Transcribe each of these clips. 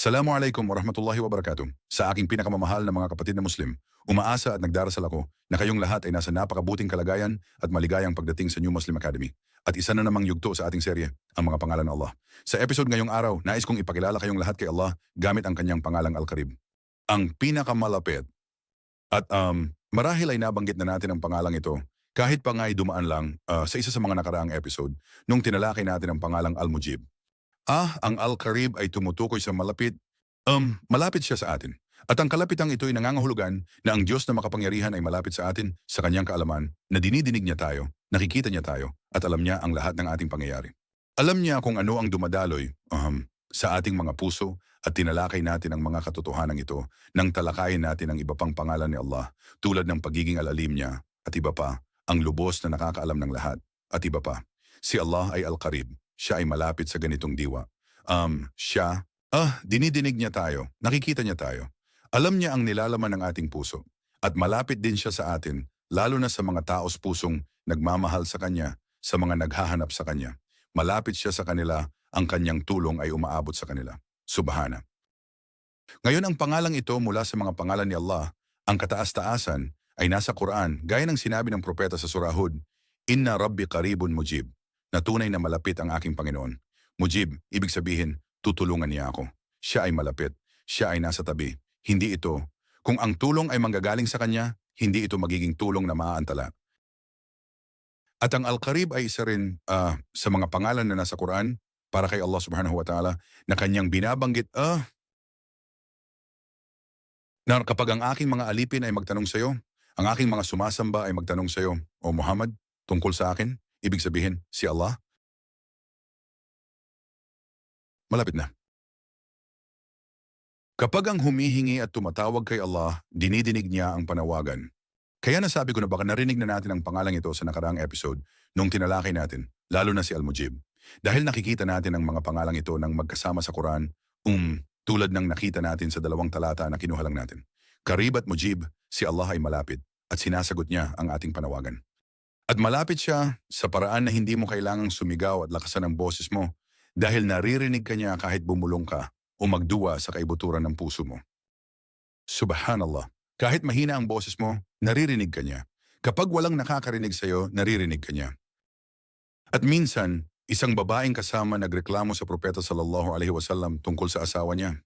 Assalamualaikum warahmatullahi wabarakatuh. Sa aking pinakamamahal na mga kapatid na Muslim, umaasa at nagdarasal ako na kayong lahat ay nasa napakabuting kalagayan at maligayang pagdating sa New Muslim Academy. At isa na namang yugto sa ating serye, ang mga pangalan ng Allah. Sa episode ngayong araw, nais kong ipakilala kayong lahat kay Allah gamit ang kanyang pangalang Al-Qarib. Ang pinakamalapit. At marahil ay nabanggit na natin ang pangalang ito kahit pa nga ay dumaan lang sa isa sa mga nakaraang episode nung tinalakay natin ang pangalang Al-Mujib. Ang Al-Qarib ay tumutukoy sa malapit. Malapit siya sa atin. At ang kalapitang ito ay nangangahulugan na ang Diyos na makapangyarihan ay malapit sa atin sa kanyang kaalaman, na dinidinig niya tayo, nakikita niya tayo, at alam niya ang lahat ng ating pangyayari. Alam niya kung ano ang dumadaloy sa ating mga puso at tinalakay natin ang mga katotohanan ito nang talakayin natin ang iba pang pangalan ni Allah tulad ng pagiging alalim niya at iba pa, ang lubos na nakakaalam ng lahat at iba pa. Si Allah ay Al-Qarib. Siya ay malapit sa ganitong diwa. Dinidinig niya tayo, nakikita niya tayo. Alam niya ang nilalaman ng ating puso. At malapit din siya sa atin, lalo na sa mga taos pusong nagmamahal sa Kanya, sa mga naghahanap sa Kanya. Malapit siya sa kanila, ang Kanyang tulong ay umaabot sa kanila. Subhana. Ngayon ang pangalang ito mula sa mga pangalan ni Allah, ang kataas-taasan, ay nasa Quran, gaya ng sinabi ng propeta sa Surah Hud, Inna Rabbi Qaribun Mujib, na tunay na malapit ang aking Panginoon. Mujib, ibig sabihin, tutulungan niya ako. Siya ay malapit. Siya ay nasa tabi. Hindi ito. Kung ang tulong ay manggagaling sa Kanya, hindi ito magiging tulong na maaantala. At ang Al-Qarib ay isa rin sa mga pangalan na nasa Quran para kay Allah subhanahu wa ta'ala na Kanyang binabanggit, na kapag ang aking mga alipin ay magtanong sa iyo, ang aking mga sumasamba ay magtanong sa iyo, O Muhammad, tungkol sa akin, ibig sabihin, si Allah, malapit na. Kapag ang humihingi at tumatawag kay Allah, dinidinig niya ang panawagan. Kaya nasabi ko na baka narinig na natin ang pangalang ito sa nakaraang episode nung tinalakay natin, lalo na si Al-Mujib. Dahil nakikita natin ang mga pangalang ito nang magkasama sa Quran, tulad ng nakita natin sa 2 talata na kinuha lang natin. Qarib at Mujib, si Allah ay malapit at sinasagot niya ang ating panawagan. At malapit siya sa paraan na hindi mo kailangang sumigaw at lakasan ang boses mo dahil naririnig ka niya kahit bumulong ka o magduwa sa kaibuturan ng puso mo. Subhanallah. Kahit mahina ang boses mo, naririnig ka niya. Kapag walang nakakarinig sa iyo, naririnig ka niya. At minsan, isang babaeng kasama nagreklamo sa propeta sallallahu alaihi wasallam tungkol sa asawa niya.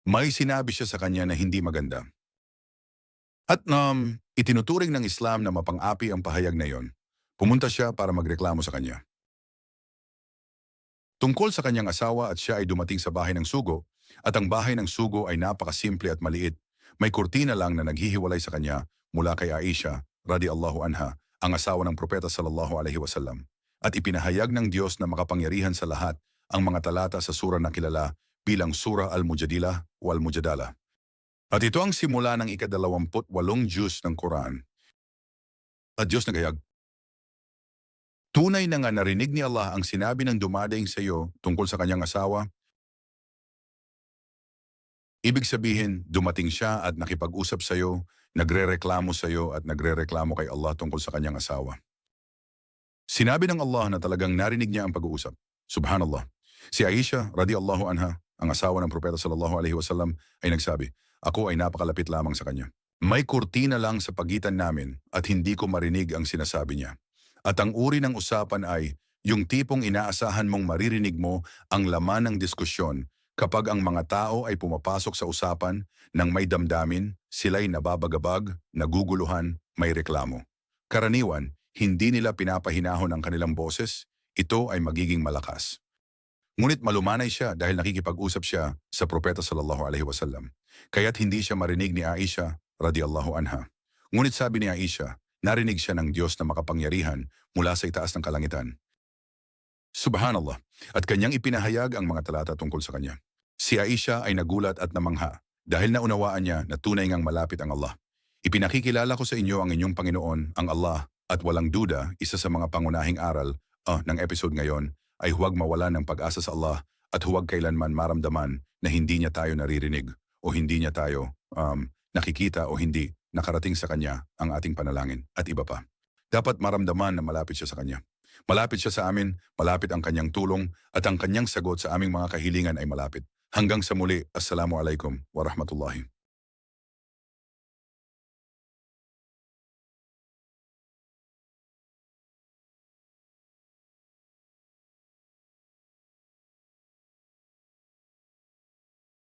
May sinabi siya sa kanya na hindi maganda. At itinuturing ng Islam na mapang-api ang pahayag na iyon. Pumunta siya para magreklamo sa kanya. Tungkol sa kanyang asawa at siya ay dumating sa bahay ng sugo, at ang bahay ng sugo ay napakasimple at maliit. May kurtina lang na naghihiwalay sa kanya mula kay Aisha, radiyallahu anha, ang asawa ng propeta sallallahu alaihi wasallam. At ipinahayag ng Diyos na makapangyarihan sa lahat ang mga talata sa sura na kilala bilang Surah Al-Mujadilah o Al-Mujadala. At ito ang simula ng ika-28 juz ng Quran. At Diyos nagayag. Tunay na nga narinig ni Allah ang sinabi ng dumadaing sa iyo tungkol sa kanyang asawa. Ibig sabihin, dumating siya at nakipag-usap sa iyo, nagrereklamo sa iyo at nagrereklamo kay Allah tungkol sa kanyang asawa. Sinabi ng Allah na talagang narinig niya ang pag-uusap. Subhanallah. Si Aisha, radiyallahu anha, ang asawa ng propeta sallallahu alaihi wasallam, ay nagsabi, ako ay napakalapit lamang sa kanya. May kurtina lang sa pagitan namin at hindi ko marinig ang sinasabi niya. At ang uri ng usapan ay yung tipong inaasahan mong maririnig mo ang laman ng diskusyon kapag ang mga tao ay pumapasok sa usapan ng may damdamin, sila'y nababagabag, naguguluhan, may reklamo. Karaniwan, hindi nila pinapahinahon ang kanilang boses, ito ay magiging malakas. Ngunit malumanay siya dahil nakikipag-usap siya sa propeta sallallahu alaihi wasallam. Kaya't hindi siya marinig ni Aisha, radiyallahu anha. Ngunit sabi ni Aisha, narinig siya ng Diyos na makapangyarihan mula sa itaas ng kalangitan. Subhanallah. At kanyang ipinahayag ang mga talata tungkol sa kanya. Si Aisha ay nagulat at namangha dahil naunawaan niya na tunay ngang malapit ang Allah. Ipinakikilala ko sa inyo ang inyong Panginoon, ang Allah, at walang duda, isa sa mga pangunahing aral ng episode ngayon ay huwag mawalan ng pag-asa sa Allah at huwag kailanman maramdaman na hindi niya tayo naririnig o hindi niya tayo nakikita o hindi nakarating sa Kanya ang ating panalangin at iba pa. Dapat maramdaman na malapit siya sa Kanya. Malapit siya sa amin, malapit ang Kanyang tulong at ang Kanyang sagot sa aming mga kahilingan ay malapit. Hanggang sa muli, Assalamualaikum warahmatullahi